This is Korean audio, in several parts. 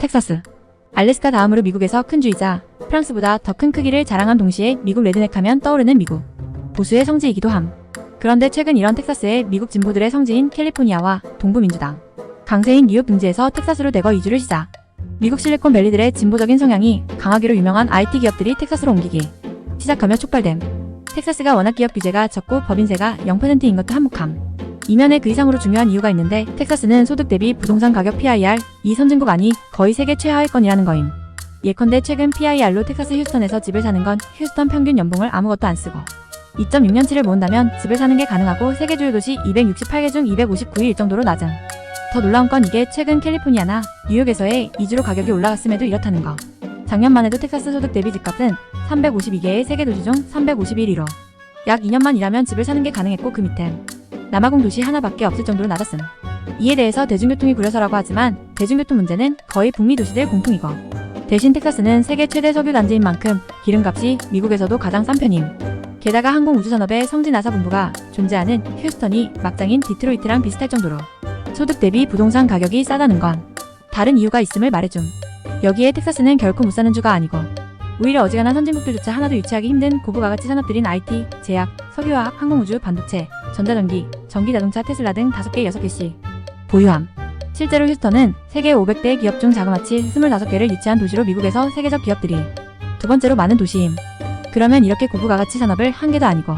텍사스. 알래스카 다음으로 미국에서 큰 주이자 프랑스보다 더 큰 크기를 자랑한 동시에 미국 레드넥 하면 떠오르는 미국 보수의 성지이기도 함. 그런데 최근 이런 텍사스의 미국 진보들의 성지인 캘리포니아와 동부민주당 강세인 뉴욕 등지에서 텍사스로 대거 이주를 시작. 미국 실리콘밸리들의 진보적인 성향이 강하기로 유명한 IT 기업들이 텍사스로 옮기기 시작하며 촉발됨. 텍사스가 워낙 기업 규제가 적고 법인세가 0%인 것도 한몫함. 이면에 그 이상으로 중요한 이유가 있는데 텍사스는 소득 대비 부동산 가격 PIR 이 선진국 아니 거의 세계 최하위권이라는 거임. 예컨대 최근 PIR로 텍사스 휴스턴에서 집을 사는 건 휴스턴 평균 연봉을 아무것도 안 쓰고 2.6년치를 모은다면 집을 사는 게 가능하고 세계 주요 도시 268개 중 259위일 정도로 낮음. 더 놀라운 건 이게 최근 캘리포니아나 뉴욕에서의 이주로 가격이 올라갔음에도 이렇다는 거. 작년만 해도 텍사스 소득 대비 집값은 352개의 세계 도시 중 351위로 약 2년만 일하면 집을 사는 게 가능했고 그 밑엔 남아공 도시 하나밖에 없을 정도로 낮았음. 이에 대해서 대중교통이 구려서라고 하지만 대중교통 문제는 거의 북미 도시들 공통이고 대신 텍사스는 세계 최대 석유 단지인 만큼 기름값이 미국에서도 가장 싼 편임. 게다가 항공우주산업의 성지 나사 본부가 존재하는 휴스턴이 막장인 디트로이트랑 비슷할 정도로 소득 대비 부동산 가격이 싸다는 건 다른 이유가 있음을 말해줌. 여기에 텍사스는 결코 못 사는 주가 아니고 오히려 어지간한 선진국들조차 하나도 유치하기 힘든 고부가가치 산업들인 IT, 제약, 석유화학, 항공우주, 반도체, 전자전기, 전기자동차, 테슬라 등 5개, 6개씩 보유함. 실제로 휴스턴은 세계 500대 기업 중 자그마치 25개를 유치한 도시로 미국에서 세계적 기업들이 두 번째로 많은 도시임. 그러면 이렇게 고부가가치 산업을 한 개도 아니고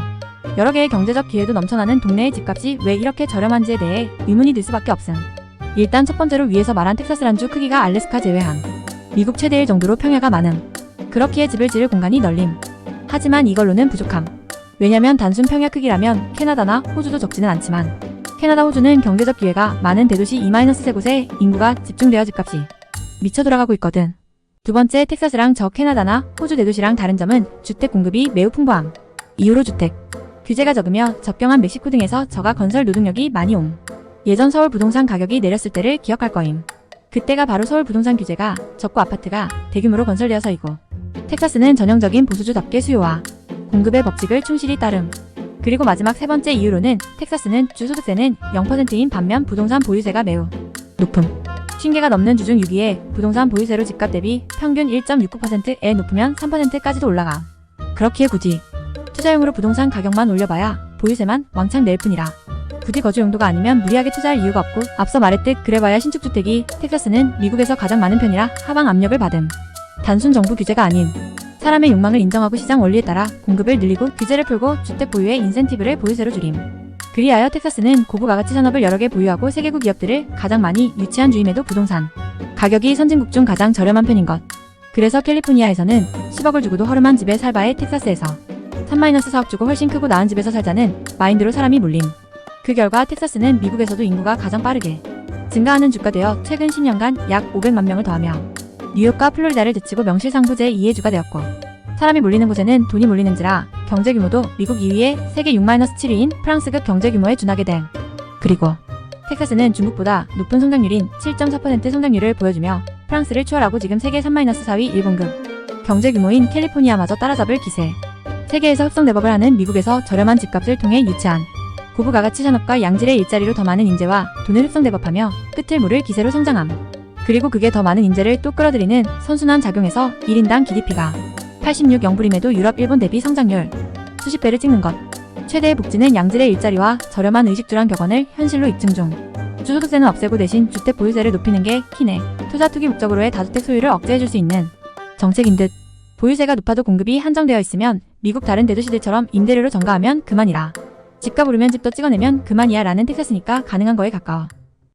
여러 개의 경제적 기회도 넘쳐나는 동네의 집값이 왜 이렇게 저렴한지에 대해 의문이 들 수밖에 없음. 일단 첫 번째로 위에서 말한 텍사스란 주 크기가 알래스카 제외한 미국 최대일 정도로 평야가 많음. 그렇기에 집을 지을 공간이 널림. 하지만 이걸로는 부족함. 왜냐면 단순 평야 크기라면 캐나다나 호주도 적지는 않지만 캐나다, 호주는 경제적 기회가 많은 대도시 2-3곳에 인구가 집중되어 집값이 미쳐 돌아가고 있거든. 두 번째, 텍사스랑 저 캐나다나 호주 대도시랑 다른 점은 주택 공급이 매우 풍부함. 이후로 주택 규제가 적으며 적경한 멕시코 등에서 저가 건설 노동력이 많이 옴. 예전 서울 부동산 가격이 내렸을 때를 기억할 거임. 그때가 바로 서울 부동산 규제가 적고 아파트가 대규모로 건설되어서이고 텍사스는 전형적인 보수주답게 수요와 공급의 법칙을 충실히 따름. 그리고 마지막 세 번째 이유로는 텍사스는 주소득세는 0%인 반면 부동산 보유세가 매우 높음. 50개가 넘는 주 중 6위에 부동산 보유세로 집값 대비 평균 1.69%에 높으면 3%까지도 올라가. 그렇기에 굳이 투자용으로 부동산 가격만 올려봐야 보유세만 왕창 낼 뿐이라 굳이 거주 용도가 아니면 무리하게 투자할 이유가 없고 앞서 말했듯 그래봐야 신축주택이 텍사스는 미국에서 가장 많은 편이라 하방 압력을 받음. 단순 정부 규제가 아닌 사람의 욕망을 인정하고 시장 원리에 따라 공급을 늘리고 규제를 풀고 주택 보유의 인센티브를 보유세로 줄임. 그리하여 텍사스는 고부가가치 산업을 여러 개 보유하고 세계국 기업들을 가장 많이 유치한 주임에도 부동산 가격이 선진국 중 가장 저렴한 편인 것. 그래서 캘리포니아에서는 10억을 주고도 허름한 집에 살 바에 텍사스에서 3-4억 주고 훨씬 크고 나은 집에서 살자는 마인드로 사람이 몰림. 그 결과 텍사스는 미국에서도 인구가 가장 빠르게 증가하는 주가 되어 최근 10년간 약 500만 명을 더하며 뉴욕과 플로리다를 제치고 명실상부 제2의 주가 되었고 사람이 몰리는 곳에는 돈이 몰리는지라 경제 규모도 미국 2위에 세계 6-7위인 프랑스급 경제 규모에 준하게 됨. 그리고 텍사스는 중국보다 높은 성장률인 7.4% 성장률을 보여주며 프랑스를 추월하고 지금 세계 3-4위 일본급 경제 규모인 캘리포니아마저 따라잡을 기세. 세계에서 흡성대법을 하는 미국에서 저렴한 집값을 통해 유치한 고부가가치 산업과 양질의 일자리로 더 많은 인재와 돈을 흡성대법하며 끝을 모를 기세로 성장함. 그리고 그게 더 많은 인재를 또 끌어들이는 선순환 작용에서 1인당 GDP가 86.0불임에도 유럽, 일본 대비 성장률 수십 배를 찍는 것. 최대의 복지는 양질의 일자리와 저렴한 의식주란 격언을 현실로 입증 중. 주소득세는 없애고 대신 주택 보유세를 높이는 게 키네. 투자 투기 목적으로의 다주택 소유를 억제해줄 수 있는 정책인 듯. 보유세가 높아도 공급이 한정되어 있으면 미국 다른 대도시들처럼 임대료로 전가하면 그만이라. 집값 오르면 집도 찍어내면 그만이야 라는 텍사스니까 가능한 거에 가까워.